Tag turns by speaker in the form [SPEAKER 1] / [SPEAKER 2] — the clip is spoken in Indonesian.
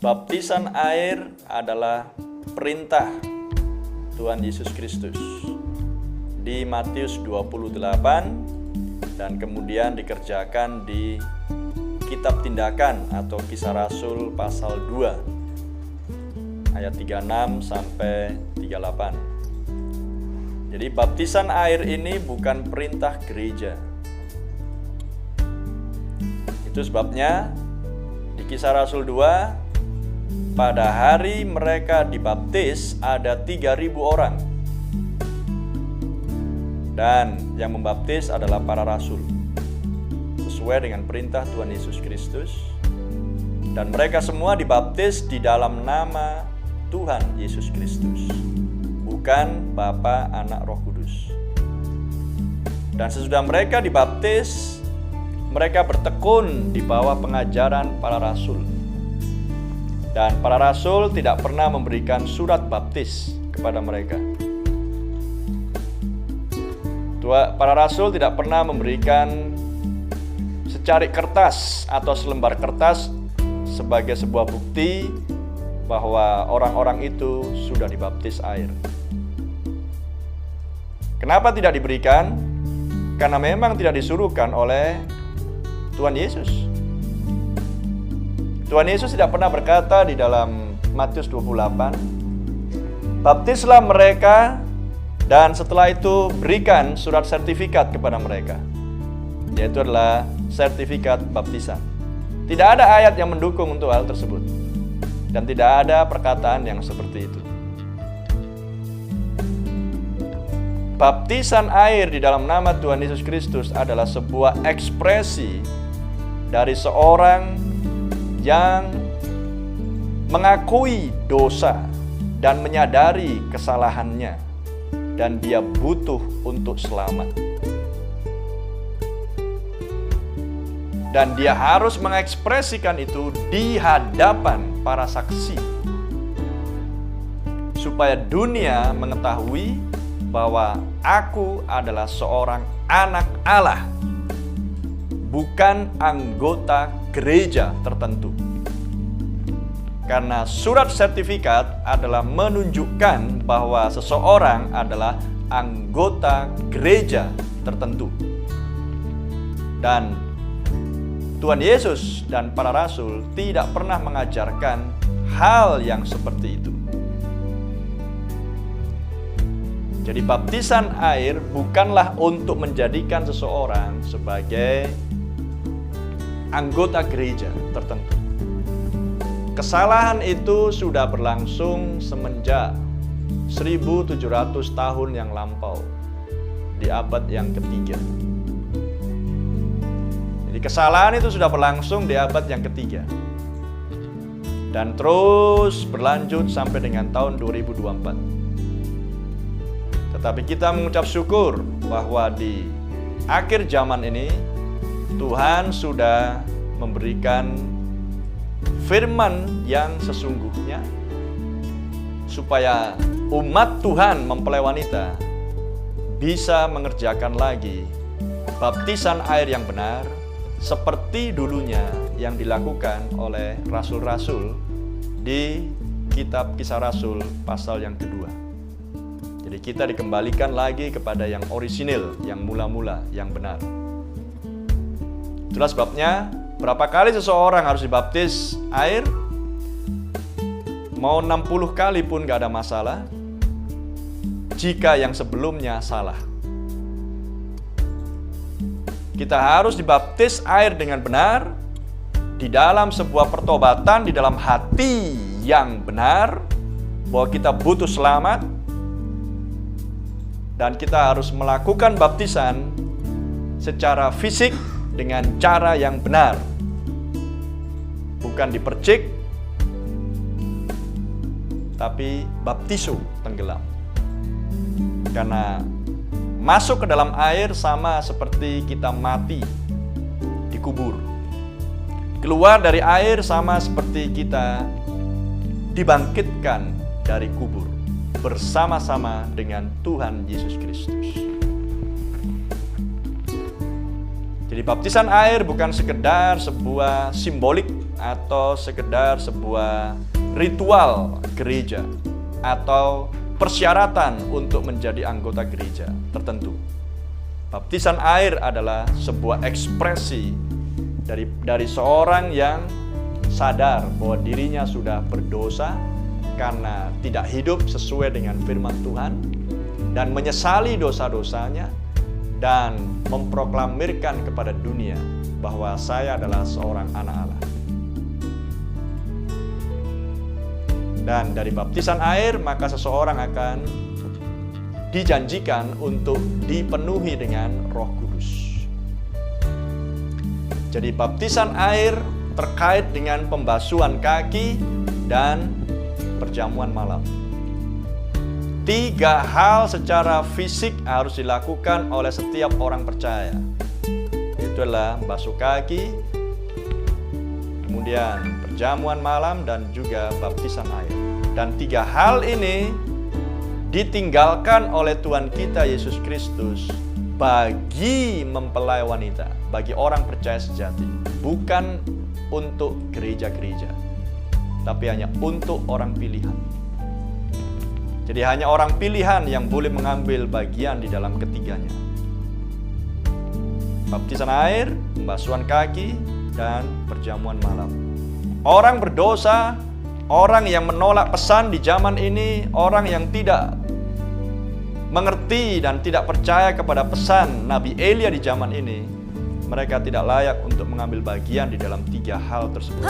[SPEAKER 1] Baptisan air adalah perintah Tuhan Yesus Kristus di Matius 28 dan kemudian dikerjakan di Kitab Tindakan atau Kisah Rasul pasal 2 ayat 36 sampai 38. Jadi baptisan air ini bukan perintah gereja. Itu sebabnya di Kisah Rasul 2 pada hari mereka dibaptis ada 3.000 orang. Dan yang membaptis adalah para rasul sesuai dengan perintah Tuhan Yesus Kristus. Dan mereka semua dibaptis di dalam nama Tuhan Yesus Kristus, bukan Bapa, Anak, Roh Kudus. Dan sesudah mereka dibaptis, mereka bertekun di bawah pengajaran para rasul. Dan para rasul tidak pernah memberikan surat baptis kepada mereka. Para rasul tidak pernah memberikan secarik kertas atau selembar kertas sebagai sebuah bukti bahwa orang-orang itu sudah dibaptis air. Kenapa tidak diberikan? Karena memang tidak disuruhkan oleh Tuhan Yesus. Tuhan Yesus tidak pernah berkata di dalam Matius 28, baptislah mereka dan setelah itu berikan surat sertifikat kepada mereka. Yaitu adalah sertifikat baptisan. Tidak ada ayat yang mendukung untuk hal tersebut. Dan tidak ada perkataan yang seperti itu. Baptisan air di dalam nama Tuhan Yesus Kristus adalah sebuah ekspresi dari seorang yang mengakui dosa dan menyadari kesalahannya dan dia butuh untuk selamat. Dan dia harus mengekspresikan itu di hadapan para saksi supaya dunia mengetahui bahwa aku adalah seorang anak Allah, bukan anggota gereja tertentu. Karena surat sertifikat adalah menunjukkan bahwa seseorang adalah anggota gereja tertentu. Dan Tuhan Yesus dan para rasul tidak pernah mengajarkan hal yang seperti itu. Jadi baptisan air bukanlah untuk menjadikan seseorang sebagai anggota gereja tertentu. Kesalahan itu sudah berlangsung semenjak 1700 tahun yang lampau di abad yang ketiga. Jadi kesalahan itu sudah berlangsung di abad yang ketiga dan terus berlanjut sampai dengan tahun 2024. Tetapi kita mengucap syukur bahwa di akhir zaman ini Tuhan sudah memberikan firman yang sesungguhnya supaya umat Tuhan mempelai wanita bisa mengerjakan lagi baptisan air yang benar seperti dulunya yang dilakukan oleh rasul-rasul di kitab Kisah Rasul pasal yang kedua. Jadi kita dikembalikan lagi kepada yang orisinil, yang mula-mula, yang benar. Itulah sebabnya berapa kali seseorang harus dibaptis air? Mau 60 kali pun gak ada masalah jika yang sebelumnya salah. Kita harus dibaptis air dengan benar di dalam sebuah pertobatan, di dalam hati yang benar bahwa kita butuh selamat dan kita harus melakukan baptisan secara fisik dengan cara yang benar, bukan dipercik, tapi baptiso, tenggelam. Karena masuk ke dalam air sama seperti kita mati, dikubur. Keluar dari air sama seperti kita dibangkitkan dari kubur bersama-sama dengan Tuhan Yesus Kristus. Jadi baptisan air bukan sekedar sebuah simbolik atau sekedar sebuah ritual gereja atau persyaratan untuk menjadi anggota gereja tertentu. Baptisan air adalah sebuah ekspresi dari seorang yang sadar bahwa dirinya sudah berdosa karena tidak hidup sesuai dengan firman Tuhan dan menyesali dosa-dosanya dan memproklamirkan kepada dunia bahwa saya adalah seorang anak Allah. Dan dari baptisan air maka seseorang akan dijanjikan untuk dipenuhi dengan Roh Kudus. Jadi baptisan air terkait dengan pembasuhan kaki dan perjamuan malam. 3 hal secara fisik harus dilakukan oleh setiap orang percaya. Itu adalah basuh kaki, kemudian perjamuan malam, dan juga baptisan air. Dan 3 hal ini ditinggalkan oleh Tuhan kita Yesus Kristus bagi mempelai wanita, bagi orang percaya sejati. Bukan untuk gereja-gereja, tapi hanya untuk orang pilihan. Jadi hanya orang pilihan yang boleh mengambil bagian di dalam ketiganya. Baptisan air, pembasuhan kaki, dan perjamuan malam. Orang berdosa, orang yang menolak pesan di zaman ini, orang yang tidak mengerti dan tidak percaya kepada pesan Nabi Elia di zaman ini, mereka tidak layak untuk mengambil bagian di dalam 3 hal tersebut.